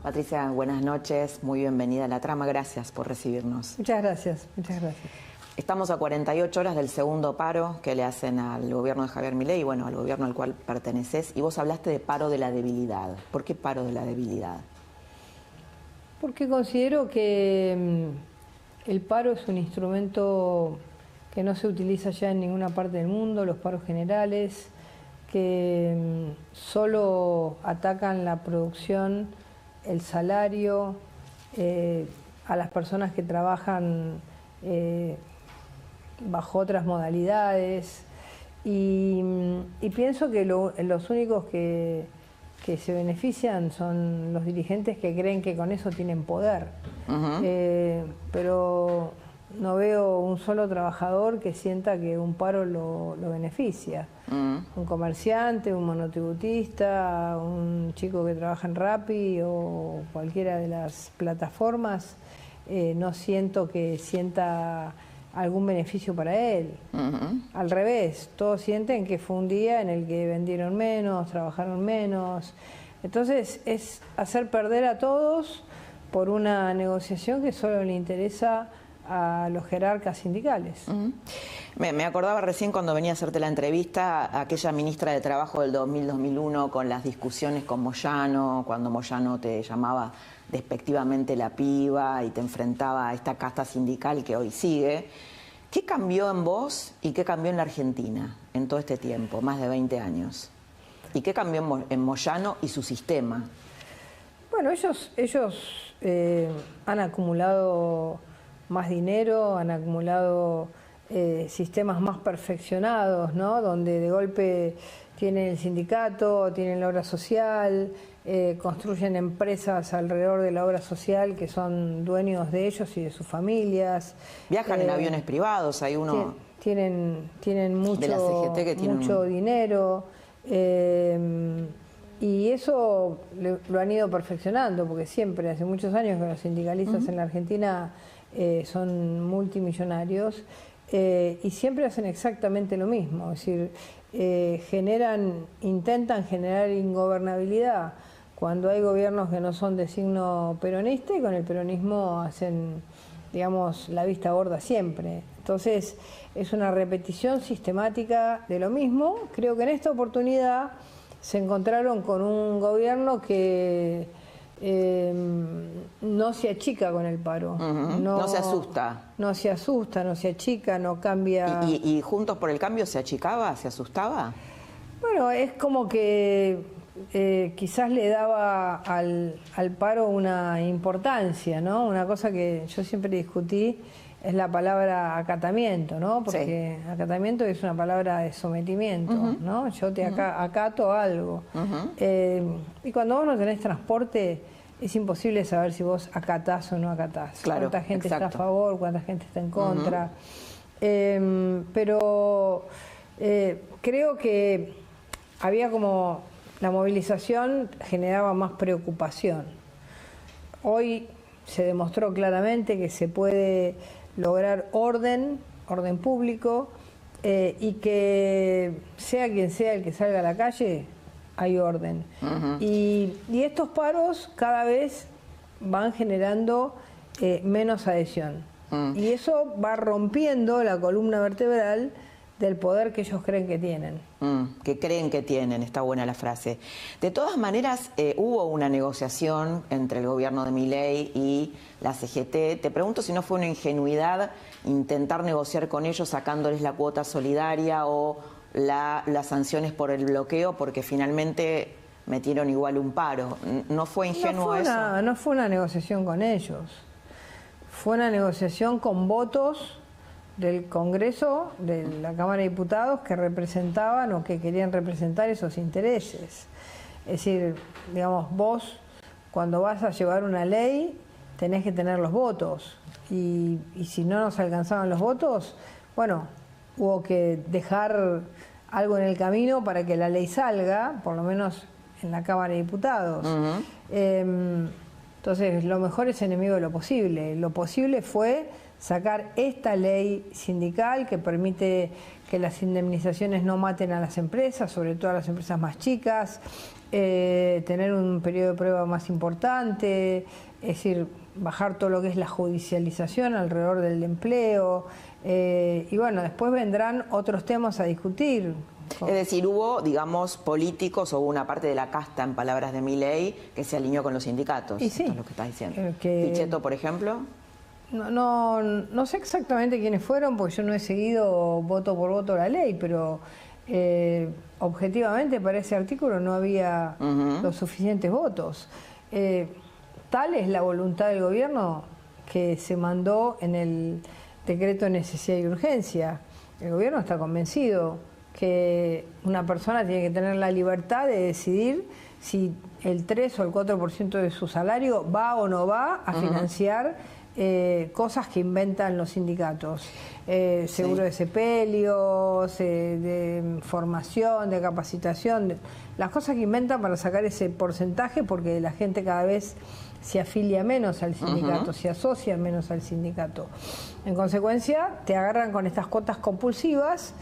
Patricia, buenas noches, muy bienvenida a La Trama, gracias por recibirnos. Muchas gracias, muchas gracias. Estamos a 48 horas del segundo paro que le hacen al gobierno de Javier Milei, bueno, al gobierno al cual perteneces, y vos hablaste de paro de la debilidad. ¿Por qué paro de la debilidad? Porque considero que el paro es un instrumento que no se utiliza ya en ninguna parte del mundo, los paros generales, que solo atacan la producción, el salario, a las personas que trabajan bajo otras modalidades, y pienso que los únicos que se benefician son los dirigentes que creen que con eso tienen poder. Pero no veo un solo trabajador que sienta que un paro lo beneficia. Un comerciante, un monotributista, un chico que trabaja en Rappi o cualquiera de las plataformas, no siento que sienta algún beneficio para él. Al revés, todos sienten que fue un día en el que vendieron menos, trabajaron menos. Entonces es hacer perder a todos por una negociación que solo le interesa a los jerarcas sindicales. Me acordaba recién cuando venía a hacerte la entrevista a aquella ministra de Trabajo del 2000-2001 con las discusiones con Moyano, cuando Moyano te llamaba despectivamente la piba y te enfrentaba a esta casta sindical que hoy sigue. ¿Qué cambió en vos y qué cambió en la Argentina en todo este tiempo, más de 20 años? ¿Y qué cambió en Moyano y su sistema? Bueno, ellos han acumulado más dinero, han acumulado sistemas más perfeccionados, ¿no? Donde de golpe tienen el sindicato, tienen la obra social, construyen empresas alrededor de la obra social que son dueños de ellos y de sus familias. Viajan en aviones privados, hay uno... Tienen mucho, de la CGT que tiene mucho dinero. Y eso lo han ido perfeccionando, porque siempre, hace muchos años que los sindicalistas en la Argentina son multimillonarios, y siempre hacen exactamente lo mismo, es decir, intentan generar ingobernabilidad cuando hay gobiernos que no son de signo peronista, y con el peronismo hacen, digamos, la vista gorda siempre. Entonces es una repetición sistemática de lo mismo. Creo que en esta oportunidad se encontraron con un gobierno que no se achica con el paro. No se asusta. No se asusta, no se achica, no cambia. ¿Y Juntos por el Cambio se achicaba, se asustaba? Bueno, es como que quizás le daba al paro una importancia, ¿no? Una cosa que yo siempre discutí es la palabra acatamiento, ¿no? Porque sí, acatamiento es una palabra de sometimiento, ¿no? Yo te acato algo. Y cuando vos no tenés transporte, es imposible saber si vos acatás o no acatás. Claro, cuánta gente está a favor, cuánta gente está en contra. Pero creo que había como... La movilización generaba más preocupación. Hoy se demostró claramente que se puede lograr orden público, y que sea quien sea el que salga a la calle, hay orden. Y estos paros cada vez van generando menos adhesión. Y eso va rompiendo la columna vertebral del poder que ellos creen que tienen. Que creen que tienen, está buena la frase. De todas maneras, hubo una negociación entre el gobierno de Milei y la CGT. Te pregunto si no fue una ingenuidad intentar negociar con ellos sacándoles la cuota solidaria o las sanciones por el bloqueo, porque finalmente metieron igual un paro. ¿No fue ingenuo eso? No fue una negociación con ellos. Fue una negociación con votos del Congreso, de la Cámara de Diputados, que representaban o que querían representar esos intereses. Es decir, digamos, vos cuando vas a llevar una ley tenés que tener los votos, y si no nos alcanzaban los votos, bueno, hubo que dejar algo en el camino para que la ley salga, por lo menos en la Cámara de Diputados. Entonces, lo mejor es enemigo de lo posible. Lo posible fue sacar esta ley sindical que permite que las indemnizaciones no maten a las empresas, sobre todo a las empresas más chicas, tener un periodo de prueba más importante, es decir, bajar todo lo que es la judicialización alrededor del empleo, y bueno, después vendrán otros temas a discutir. Es decir, hubo, digamos, políticos o una parte de la casta, en palabras de Milei, que se alineó con los sindicatos. Y sí, esto es lo que estás diciendo. Pichetto, por ejemplo. No sé exactamente quiénes fueron, porque yo no he seguido voto por voto la ley, pero objetivamente para ese artículo no había los suficientes votos. Tal es la voluntad del gobierno que se mandó en el decreto de necesidad y urgencia. El gobierno está convencido que una persona tiene que tener la libertad de decidir si el 3 o el 4% de su salario va o no va a financiar cosas que inventan los sindicatos. Seguro de sepelios, de formación, de capacitación, las cosas que inventan para sacar ese porcentaje, porque la gente cada vez se afilia menos al sindicato, se asocia menos al sindicato. En consecuencia, te agarran con estas cuotas compulsivas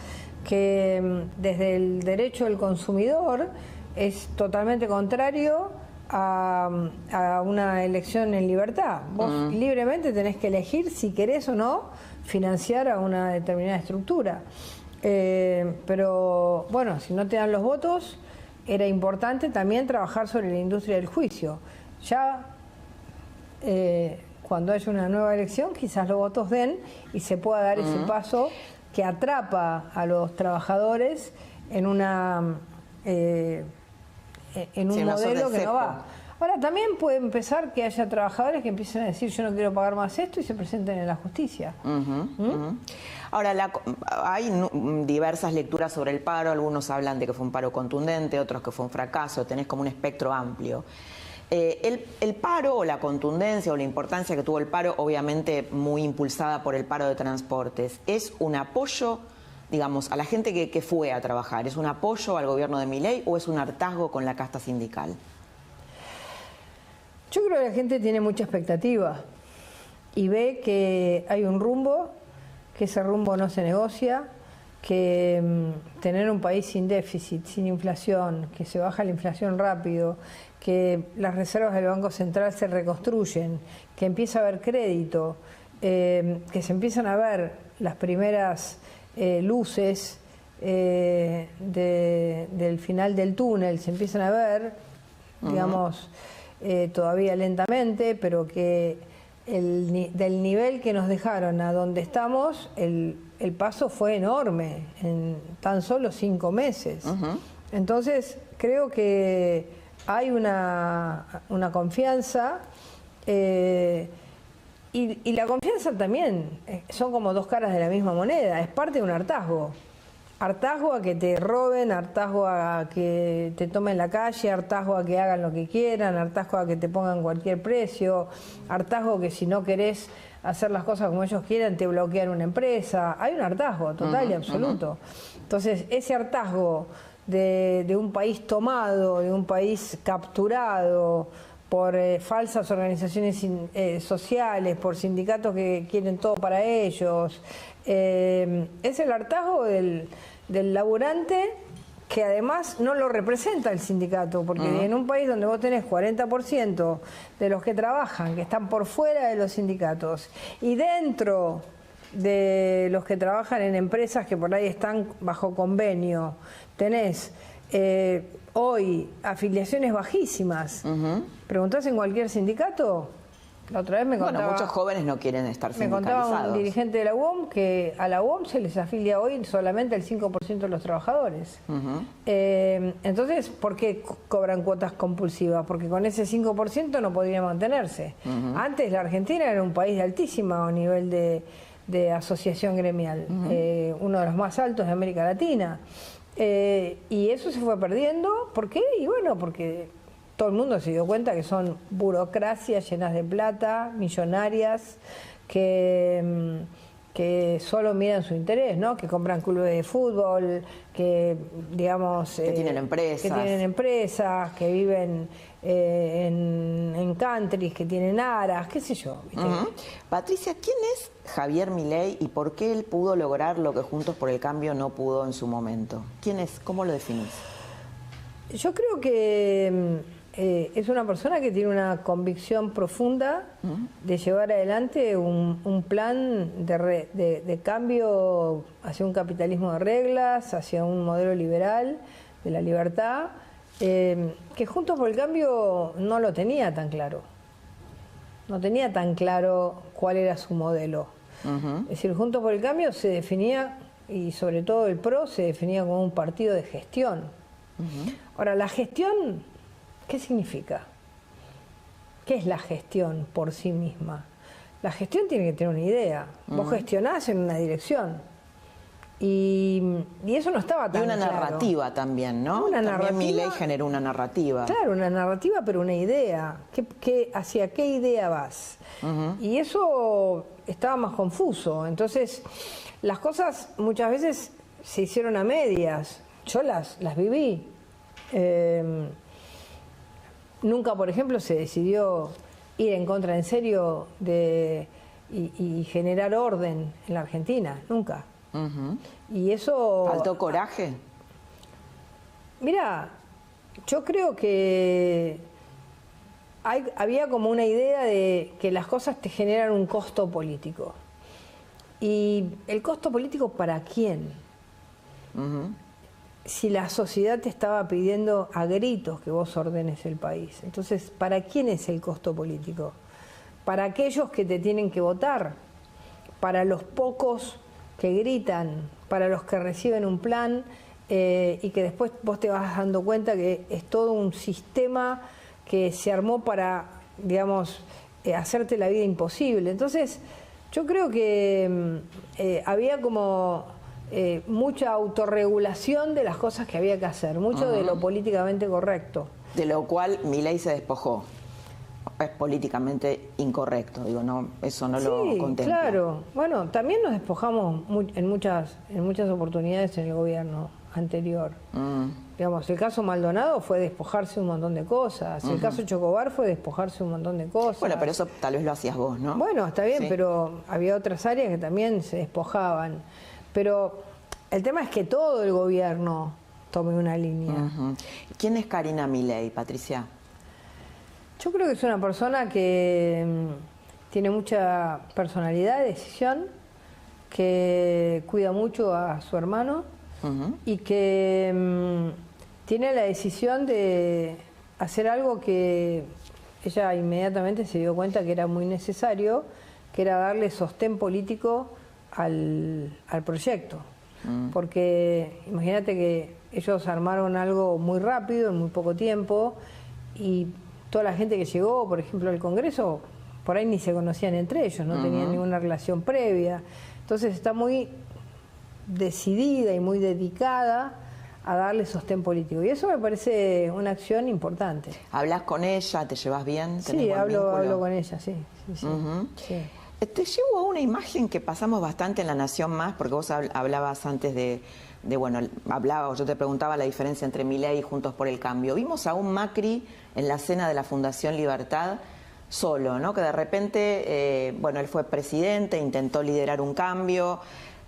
que desde el derecho del consumidor es totalmente contrario a una elección en libertad. Vos libremente tenés que elegir si querés o no financiar a una determinada estructura. Pero bueno, si no te dan los votos, era importante también trabajar sobre la industria del juicio. Ya cuando haya una nueva elección, quizás los votos den y se pueda dar ese paso que atrapa a los trabajadores en un modelo que no va. Ahora, también puede empezar que haya trabajadores que empiecen a decir yo no quiero pagar más esto y se presenten en la justicia. Ahora, hay diversas lecturas sobre el paro, algunos hablan de que fue un paro contundente, otros que fue un fracaso, tenés como un espectro amplio. El paro o la contundencia o la importancia que tuvo el paro, obviamente muy impulsada por el paro de transportes, ¿es un apoyo, digamos, a la gente que fue a trabajar? ¿Es un apoyo al gobierno de Milei o es un hartazgo con la casta sindical? Yo creo que la gente tiene mucha expectativa y ve que hay un rumbo, que ese rumbo no se negocia, que tener un país sin déficit, sin inflación, que se baja la inflación rápido, que las reservas del Banco Central se reconstruyen, que empieza a haber crédito, que se empiezan a ver las primeras luces del final del túnel, se empiezan a ver, digamos, todavía lentamente, pero que del nivel que nos dejaron a donde estamos, el paso fue enorme en tan solo 5 meses. Entonces, creo que hay una confianza, y la confianza también son como dos caras de la misma moneda, es parte de un hartazgo. Hartazgo a que te roben, hartazgo a que te tomen la calle, hartazgo a que hagan lo que quieran, hartazgo a que te pongan cualquier precio, hartazgo que si no querés hacer las cosas como ellos quieran te bloquean una empresa. Hay un hartazgo total y absoluto. Entonces, ese hartazgo de un país tomado, de un país capturado por falsas organizaciones sociales, por sindicatos que quieren todo para ellos, es el hartazgo del laburante, que además no lo representa el sindicato, porque en un país donde vos tenés 40% de los que trabajan, que están por fuera de los sindicatos, y dentro de los que trabajan en empresas que por ahí están bajo convenio, tenés hoy afiliaciones bajísimas. ¿Preguntás en cualquier sindicato? La otra vez me contaba... Bueno, muchos jóvenes no quieren estar sindicalizados. Me contaba un dirigente de la UOM que a la UOM se les afilia hoy solamente el 5% de los trabajadores. Entonces, ¿por qué cobran cuotas compulsivas? Porque con ese 5% no podrían mantenerse. Antes la Argentina era un país de altísimo nivel de asociación gremial, uno de los más altos de América Latina. Y eso se fue perdiendo. ¿Por qué? Y bueno, porque todo el mundo se dio cuenta que son burocracias llenas de plata, millonarias, que que solo miran su interés, ¿no? Que compran clubes de fútbol, que digamos que tienen empresas, que viven en countries, que tienen aras, qué sé yo. ¿Viste? Patricia, ¿quién es Javier Milei y por qué él pudo lograr lo que Juntos por el Cambio no pudo en su momento? ¿Quién es? ¿Cómo lo definís? Yo creo que es una persona que tiene una convicción profunda de llevar adelante un plan de cambio hacia un capitalismo de reglas, hacia un modelo liberal de la libertad, que Juntos por el Cambio no lo tenía tan claro. No tenía tan claro cuál era su modelo. Es decir, Juntos por el Cambio se definía, y sobre todo el PRO, se definía como un partido de gestión. Ahora, la gestión, ¿qué significa? ¿Qué es la gestión por sí misma? La gestión tiene que tener una idea. Vos gestionás en una dirección. Y eso no estaba tan claro. Y una narrativa también, ¿no? Una narrativa. También Milei generó una narrativa. Claro, una narrativa, pero una idea. ¿Hacia qué idea vas? Y eso estaba más confuso. Entonces, las cosas muchas veces se hicieron a medias. Yo las viví. Nunca, por ejemplo, se decidió ir en contra en serio y generar orden en la Argentina. Nunca. Y eso... ¿Faltó coraje? Mira, yo creo que había como una idea de que las cosas te generan un costo político. ¿Y el costo político para quién? Si la sociedad te estaba pidiendo a gritos que vos ordenes el país. Entonces, ¿para quién es el costo político? Para aquellos que te tienen que votar, para los pocos que gritan, para los que reciben un plan y que después vos te vas dando cuenta que es todo un sistema que se armó para, digamos, hacerte la vida imposible. Entonces, yo creo que había como mucha autorregulación de las cosas que había que hacer, mucho de lo políticamente correcto. De lo cual Milei se despojó. Es políticamente incorrecto, digo, no, eso no lo contempla. Claro. Bueno, también nos despojamos en muchas oportunidades en el gobierno anterior. Digamos, el caso Maldonado fue despojarse un montón de cosas, el caso Chocobar fue despojarse un montón de cosas. Bueno, pero eso tal vez lo hacías vos, ¿no? Bueno, está bien, pero había otras áreas que también se despojaban. Pero el tema es que todo el gobierno tome una línea. ¿Quién es Karina Milei, Patricia? Yo creo que es una persona que tiene mucha personalidad, decisión, que cuida mucho a su hermano y que tiene la decisión de hacer algo que ella inmediatamente se dio cuenta que era muy necesario, que era darle sostén político al proyecto. Porque imagínate que ellos armaron algo muy rápido, en muy poco tiempo, y toda la gente que llegó, por ejemplo, al Congreso, por ahí ni se conocían entre ellos, no tenían ninguna relación previa. Entonces está muy decidida y muy dedicada a darle sostén político. Y eso me parece una acción importante. ¿Hablas con ella? ¿Te llevas bien? Sí, hablo con ella, sí. Sí. Te llevo a una imagen que pasamos bastante en La Nación Más, porque vos hablabas antes yo te preguntaba la diferencia entre Milei y Juntos por el Cambio. Vimos a un Macri en la cena de la Fundación Libertad solo, ¿no? Que de repente, él fue presidente, intentó liderar un cambio,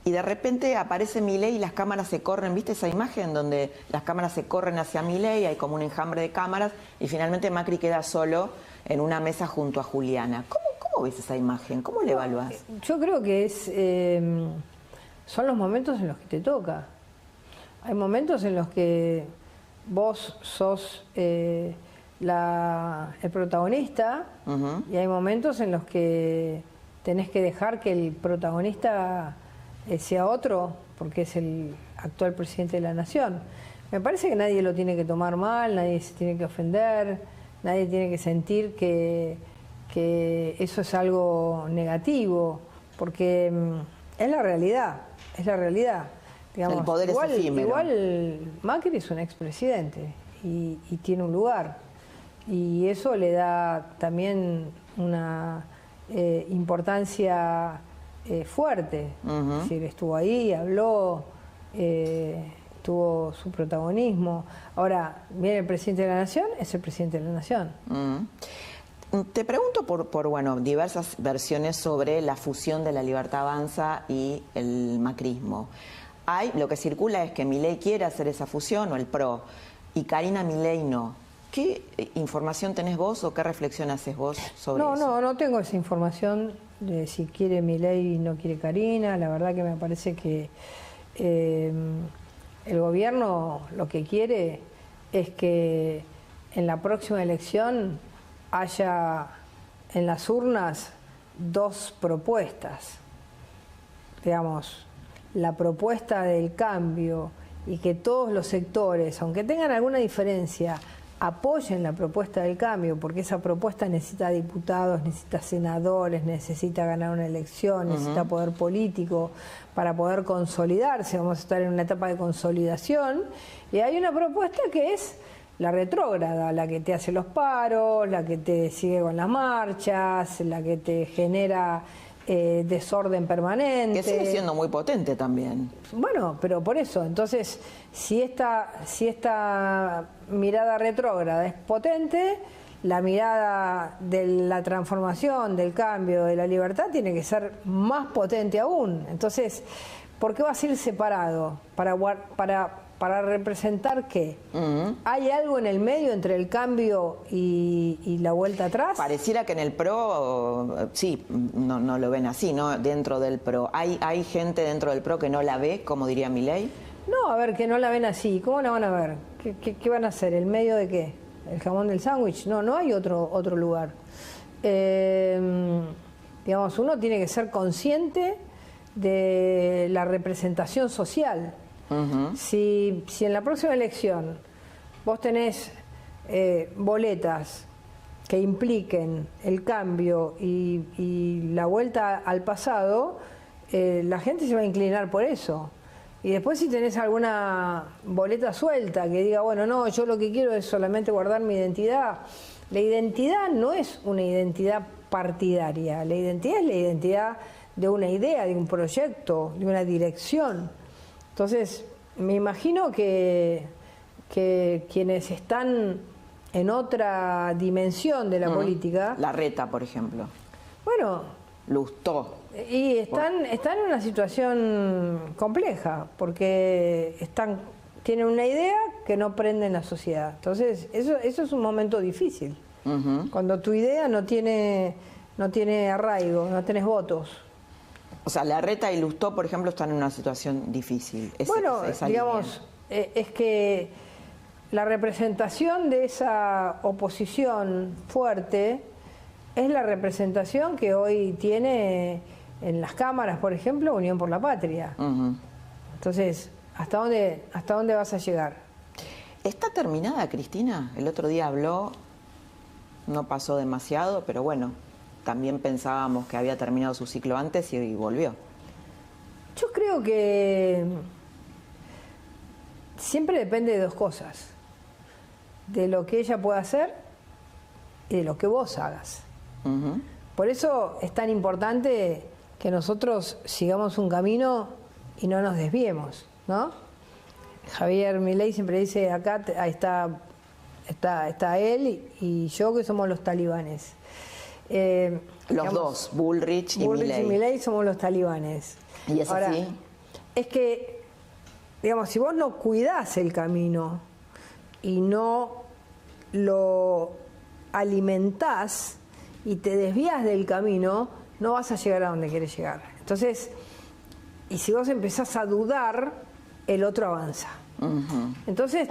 y de repente aparece Milei y las cámaras se corren. ¿Viste esa imagen donde las cámaras se corren hacia Milei, hay como un enjambre de cámaras, y finalmente Macri queda solo en una mesa junto a Juliana? ¿Cómo ves esa imagen? ¿Cómo la evaluás? Yo creo que son los momentos en los que te toca. Hay momentos en los que vos sos el protagonista y hay momentos en los que tenés que dejar que el protagonista sea otro, porque es el actual presidente de la nación. Me parece que nadie lo tiene que tomar mal, nadie se tiene que ofender, nadie tiene que sentir que eso es algo negativo, porque es la realidad, Digamos, el poder es efímero. Igual Macri es un expresidente y tiene un lugar, y eso le da también una importancia fuerte. Es decir, estuvo ahí, habló, tuvo su protagonismo. Ahora, viene el presidente de la Nación, es el presidente de la Nación. Te pregunto por bueno, diversas versiones sobre la fusión de la Libertad Avanza y el macrismo. Lo que circula es que Milei quiere hacer esa fusión, o el PRO, y Karina Milei no. ¿Qué información tenés vos o qué reflexión haces vos sobre eso? No tengo esa información de si quiere Milei y no quiere Karina. La verdad que me parece que el gobierno lo que quiere es que en la próxima elección haya en las urnas dos propuestas. Digamos, la propuesta del cambio y que todos los sectores, aunque tengan alguna diferencia, apoyen la propuesta del cambio, porque esa propuesta necesita diputados, necesita senadores, necesita ganar una elección, necesita poder político para poder consolidarse. Vamos a estar en una etapa de consolidación y hay una propuesta que es la retrógrada, la que te hace los paros, la que te sigue con las marchas, la que te genera desorden permanente. Que sigue siendo muy potente también. Bueno, pero por eso, entonces, si esta mirada retrógrada es potente, la mirada de la transformación, del cambio, de la libertad, tiene que ser más potente aún. Entonces, ¿por qué vas a ir separado? ¿Para representar qué? ¿Hay algo en el medio entre el cambio y la vuelta atrás? Pareciera que en el PRO, sí, no lo ven así, ¿no? Dentro del PRO. ¿Hay gente dentro del PRO que no la ve, como diría Milei? No, a ver, que no la ven así. ¿Cómo la van a ver? ¿Qué van a hacer? ¿El medio de qué? ¿El jamón del sándwich? No hay otro lugar. Digamos, uno tiene que ser consciente de la representación social. Si en la próxima elección vos tenés boletas que impliquen el cambio y la vuelta al pasado, la gente se va a inclinar por eso. Y después si tenés alguna boleta suelta que diga, bueno, no, yo lo que quiero es solamente guardar mi identidad. La identidad no es una identidad partidaria, la identidad es la identidad de una idea, de un proyecto, de una dirección. Entonces, me imagino que quienes están en otra dimensión de la política... Larreta, por ejemplo. Bueno... Lustó. Y están en una situación compleja, porque tienen una idea que no prende en la sociedad. Entonces, eso es un momento difícil. Cuando tu idea no tiene arraigo, no tenés votos. O sea, Larreta y Lustó, por ejemplo, están en una situación difícil. Digamos, es que la representación de esa oposición fuerte es la representación que hoy tiene en las cámaras, por ejemplo, Unión por la Patria. Entonces, ¿hasta dónde vas a llegar? ¿Está terminada, Cristina? El otro día habló, no pasó demasiado, pero bueno, también pensábamos que había terminado su ciclo antes y volvió. Yo creo que siempre depende de dos cosas: de lo que ella pueda hacer y de lo que vos hagas. Por eso es tan importante que nosotros sigamos un camino y no nos desviemos, ¿no? Javier Milei siempre dice, acá ahí está él y yo, que somos los talibanes. Los dos, Bullrich y Milei somos los talibanes. ¿Y es Ahora, así? Es que, digamos, si vos no cuidás el camino y no lo alimentás y te desvías del camino, no vas a llegar a donde querés llegar. Entonces, y si vos empezás a dudar, el otro avanza. Entonces,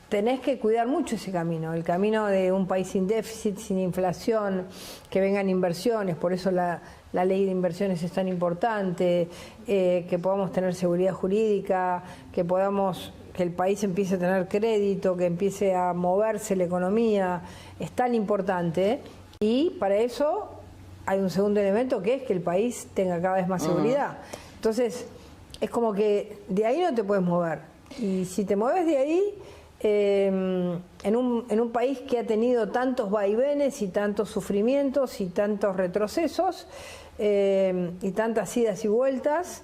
tenés que cuidar mucho ese camino, el camino de un país sin déficit, sin inflación, que vengan inversiones. Por eso la ley de inversiones es tan importante, que podamos tener seguridad jurídica, que el país empiece a tener crédito, que empiece a moverse la economía. Es tan importante, y para eso hay un segundo elemento, que es que el país tenga cada vez más seguridad. Entonces, es como que de ahí no te puedes mover. Y si te mueves de ahí, en un país que ha tenido tantos vaivenes y tantos sufrimientos y tantos retrocesos y tantas idas y vueltas,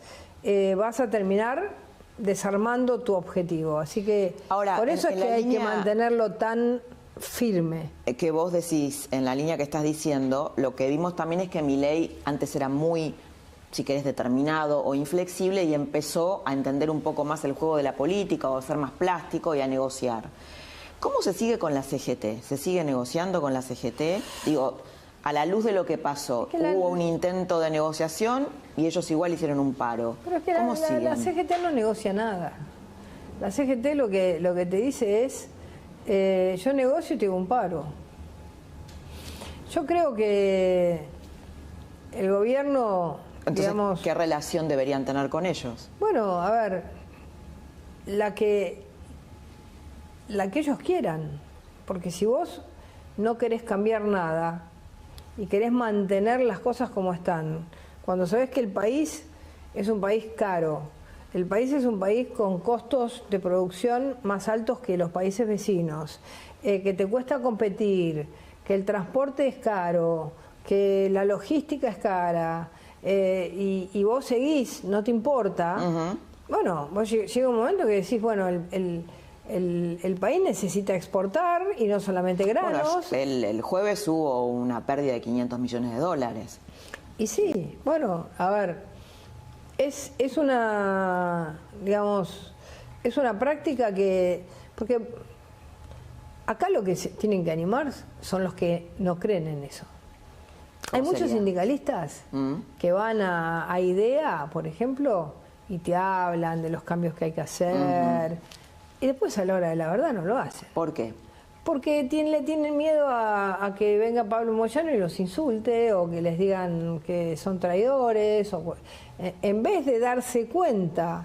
vas a terminar desarmando tu objetivo. Así que ahora, por eso es que hay que mantenerlo tan firme. Que vos decís, en la línea que estás diciendo, lo que vimos también es que Milei antes era muy, si querés, determinado o inflexible, y empezó a entender un poco más el juego de la política, o a ser más plástico y a negociar. ¿Cómo se sigue con la CGT? ¿Se sigue negociando con la CGT? Digo, a la luz de lo que pasó, hubo un intento de negociación y ellos igual hicieron un paro. Pero es que ¿Cómo siguen? la CGT no negocia nada. La CGT lo que te dice es, yo negocio y te hago un paro. Yo creo que el gobierno, entonces, digamos... ¿qué relación deberían tener con ellos? Bueno, a ver, la que ellos quieran. Porque si vos no querés cambiar nada y querés mantener las cosas como están, cuando sabés que el país es un país caro, el país es un país con costos de producción más altos que los países vecinos, que te cuesta competir, que el transporte es caro, que la logística es cara, y vos seguís, no te importa, bueno, vos llega un momento que decís, bueno, el país necesita exportar y no solamente granos. Bueno, el jueves hubo una pérdida de 500 millones de dólares. Y sí, bueno, a ver, es una, digamos, es una práctica que, porque acá lo que se tienen que animar son los que no creen en eso. Hay muchos sindicalistas que van a IDEA, por ejemplo, y te hablan de los cambios que hay que hacer, y después a la hora de la verdad no lo hacen. ¿Por qué? Porque le tienen miedo a que venga Pablo Moyano y los insulte, o que les digan que son traidores, o, en vez de darse cuenta...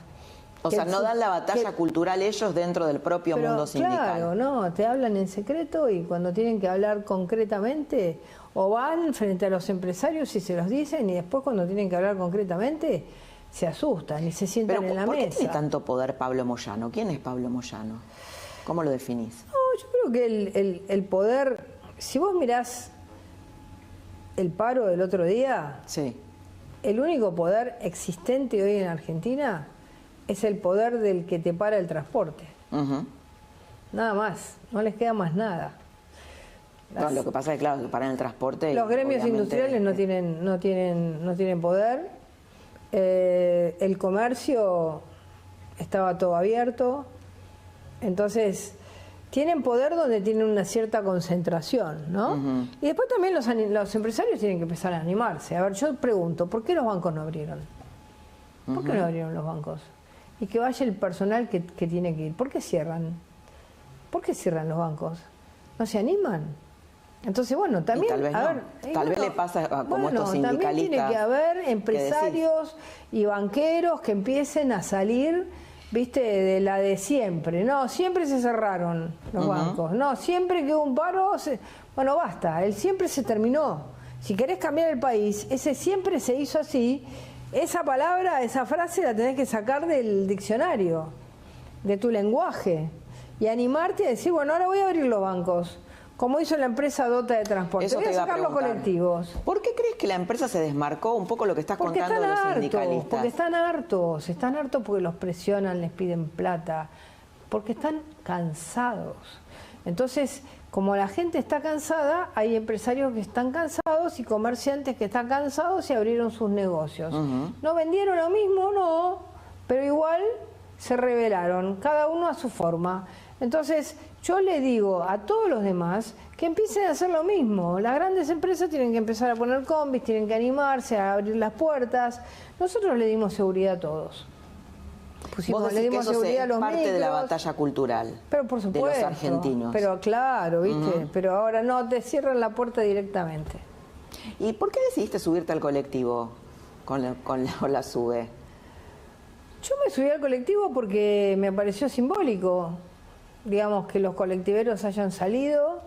O sea, no dan la batalla cultural ellos dentro del propio mundo sindical. Claro, no, te hablan en secreto, y cuando tienen que hablar concretamente, o van frente a los empresarios y se los dicen, y después cuando tienen que hablar concretamente, se asustan y se sientan en la mesa. ¿Por qué tiene tanto poder Pablo Moyano? ¿Quién es Pablo Moyano? ¿Cómo lo definís? No, yo creo que el poder, si vos mirás el paro del otro día, sí, el único poder existente hoy en Argentina es el poder del que te para el transporte. Nada más, no les queda más nada. No, lo que pasa es que, claro, paran el transporte. Los gremios industriales no tienen poder. El comercio estaba todo abierto. Entonces, tienen poder donde tienen una cierta concentración, ¿no? Y después también los empresarios tienen que empezar a animarse. A ver, yo pregunto, ¿por qué los bancos no abrieron? ¿Por qué no abrieron los bancos? Y que vaya el personal que tiene que ir. ¿Por qué cierran? ¿Por qué cierran los bancos? ¿No se animan? Entonces, bueno, también... Tal vez le pasa como estos sindicalistas. También tiene que haber empresarios y banqueros que empiecen a salir, viste, de la de siempre. No, siempre se cerraron los bancos. No, siempre que hubo un paro... Bueno, basta, el siempre se terminó. Si querés cambiar el país, ese siempre se hizo así. Esa palabra, esa frase la tenés que sacar del diccionario, de tu lenguaje, y animarte a decir, bueno, ahora voy a abrir los bancos, como hizo la empresa Dota de Transporte. Eso voy a sacar los colectivos. ¿Por qué crees que la empresa se desmarcó un poco lo que estás contando de los sindicalistas? Porque están hartos porque los presionan, les piden plata, porque están cansados. Entonces, como la gente está cansada, hay empresarios que están cansados y comerciantes que están cansados y abrieron sus negocios. ¿No vendieron lo mismo? No, pero igual se rebelaron, cada uno a su forma. Entonces, yo le digo a todos los demás que empiecen a hacer lo mismo. Las grandes empresas tienen que empezar a poner combis, tienen que animarse a abrir las puertas. Nosotros le dimos seguridad a todos. Vos decís que eso es parte de la batalla cultural, pero por supuesto, de los argentinos. Pero claro, ¿viste? Pero ahora no, te cierran la puerta directamente. ¿Y por qué decidiste subirte al colectivo con la SUBE? Yo me subí al colectivo porque me pareció simbólico, digamos, que los colectiveros hayan salido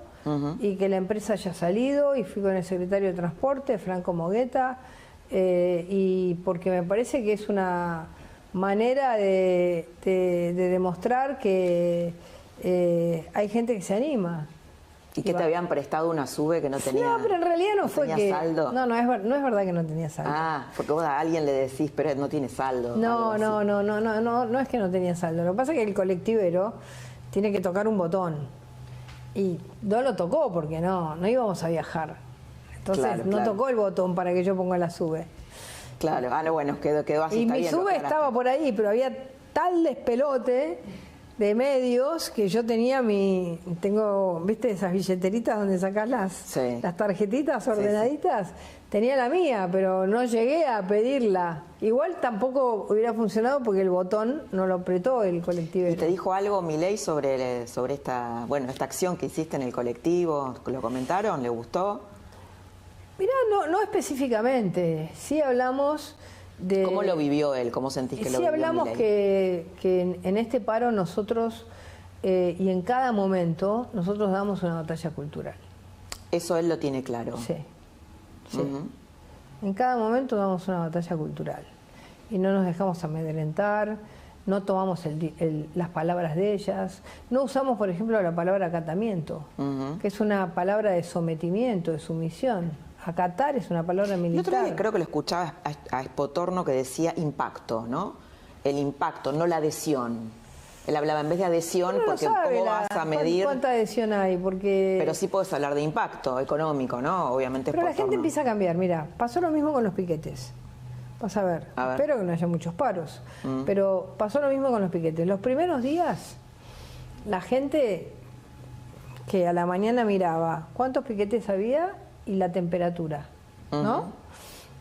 y que la empresa haya salido, y fui con el secretario de Transporte, Franco Mogueta, y porque me parece que es una manera de demostrar que hay gente que se anima. ¿Y que te habían prestado una SUBE que no tenía? No, pero en realidad no fue que... saldo. No es verdad que no tenía saldo. Ah, porque vos a alguien le decís, pero no tiene saldo. No es que no tenía saldo. Lo que pasa es que el colectivero tiene que tocar un botón. Y no lo tocó porque no íbamos a viajar. Entonces no tocó el botón para que yo ponga la SUBE. Claro, no, bueno, quedó así. Y mi SUBE estaba por ahí, pero había tal despelote de medios que yo tenía tengo, ¿viste esas billeteritas donde sacás las tarjetitas ordenaditas? Sí. Tenía la mía, pero no llegué a pedirla. Igual tampoco hubiera funcionado porque el botón no lo apretó el colectivero. ¿Y te dijo algo Milei sobre esta acción que hiciste en el colectivo? ¿Lo comentaron? ¿Le gustó? Mirá, no específicamente. Sí hablamos de... ¿Cómo lo vivió él? ¿Cómo sentís que lo vivió? Sí hablamos que en este paro nosotros, y en cada momento, nosotros damos una batalla cultural. Eso él lo tiene claro. Sí. En cada momento damos una batalla cultural. Y no nos dejamos amedrentar, no tomamos las palabras de ellas. No usamos, por ejemplo, la palabra acatamiento, que es una palabra de sometimiento, de sumisión. Acatar es una palabra militar. El otro día creo que lo escuchaba a Espotorno que decía impacto, ¿no? El impacto, no la adhesión. Él hablaba en vez de adhesión, porque ¿cómo vas a medir? ¿Cuánta adhesión hay? Porque... Pero sí puedes hablar de impacto económico, ¿no? Obviamente. Pero la gente empieza a cambiar. Mira, pasó lo mismo con los piquetes. Vas a ver. Espero que no haya muchos paros. Pero pasó lo mismo con los piquetes. Los primeros días, la gente que a la mañana miraba cuántos piquetes había y la temperatura, ¿no?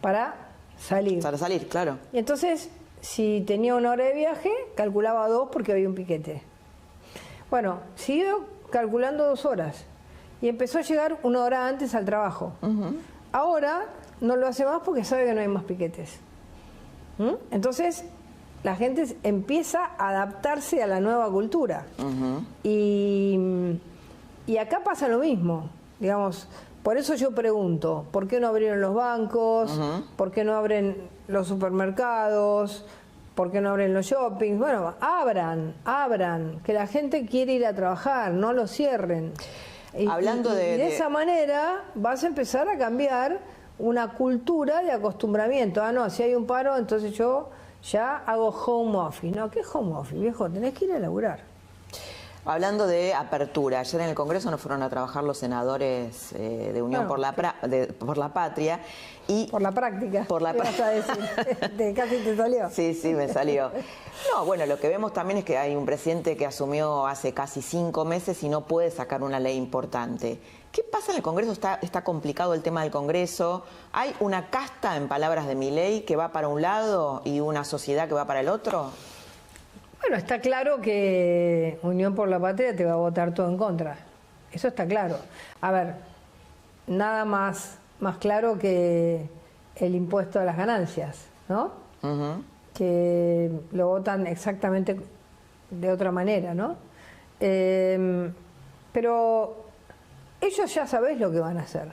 Para salir. Para salir, claro. Y entonces, si tenía 1 hora de viaje, calculaba 2 porque había un piquete. Bueno, siguió calculando 2 horas y empezó a llegar 1 hora antes al trabajo. Ahora no lo hace más porque sabe que no hay más piquetes. Entonces, la gente empieza a adaptarse a la nueva cultura. Y acá pasa lo mismo, digamos. Por eso yo pregunto, ¿por qué no abrieron los bancos? ¿Por qué no abren los supermercados? ¿Por qué no abren los shoppings? Bueno, abran, que la gente quiere ir a trabajar, no lo cierren. Hablando de esa manera vas a empezar a cambiar una cultura de acostumbramiento. Ah, no, si hay un paro, entonces yo ya hago home office. No, ¿qué home office, viejo? Tenés que ir a laburar. Hablando de apertura, ayer en el Congreso nos fueron a trabajar los senadores de Unión por la Patria y... Por la práctica. Por la práctica. ¿Qué vas a decir? Casi te salió. Sí, me salió. No, bueno, lo que vemos también es que hay un presidente que asumió hace casi 5 meses y no puede sacar una ley importante. ¿Qué pasa en el Congreso? Está complicado el tema del Congreso. ¿Hay una casta, en palabras de Milei, que va para un lado y una sociedad que va para el otro? Bueno, está claro que Unión por la Patria te va a votar todo en contra. Eso está claro. A ver, nada más claro que el impuesto a las ganancias, ¿no? Que lo votan exactamente de otra manera, ¿no? Pero ellos ya sabés lo que van a hacer.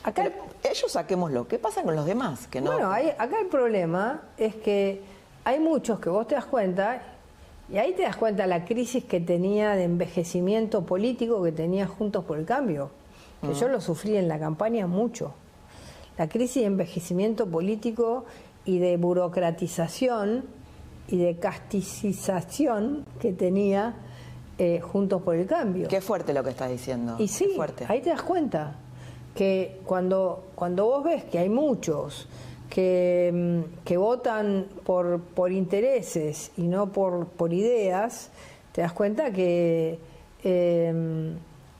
Acá ellos saquémoslo. ¿Qué pasa con los demás? Que no... Bueno, acá el problema es que hay muchos que vos te das cuenta... Y ahí te das cuenta la crisis que tenía de envejecimiento político que tenía Juntos por el Cambio, que yo lo sufrí en la campaña mucho. La crisis de envejecimiento político y de burocratización y de casticización que tenía Juntos por el Cambio. Qué fuerte lo que estás diciendo. Y sí, ahí te das cuenta que cuando vos ves que hay muchos que votan por intereses y no por ideas, te das cuenta que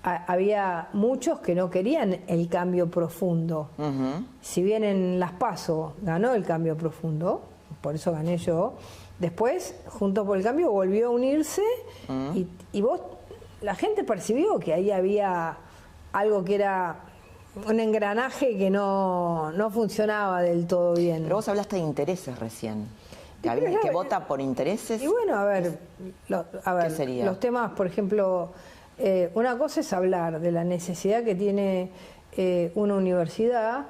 había muchos que no querían el cambio profundo. Si bien en las PASO ganó el cambio profundo, por eso gané yo, después Juntos por el Cambio volvió a unirse y la gente percibió que ahí había algo que era un engranaje que no funcionaba del todo bien. Pero vos hablaste de intereses recién. ¿Que vota por intereses? Y bueno, a ver, ¿qué sería? Los temas, por ejemplo, una cosa es hablar de la necesidad que tiene una universidad,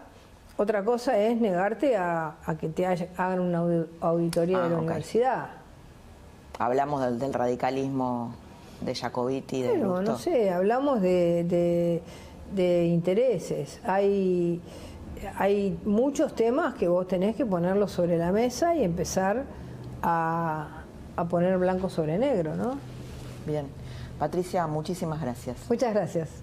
otra cosa es negarte a que te hagan una auditoría de la universidad. Hablamos del radicalismo de Jacobiti, de Bueno, Lustó? no sé, hablamos de intereses. Hay muchos temas que vos tenés que ponerlos sobre la mesa y empezar a poner blanco sobre negro, ¿no? Bien. Patricia, muchísimas gracias. Muchas gracias.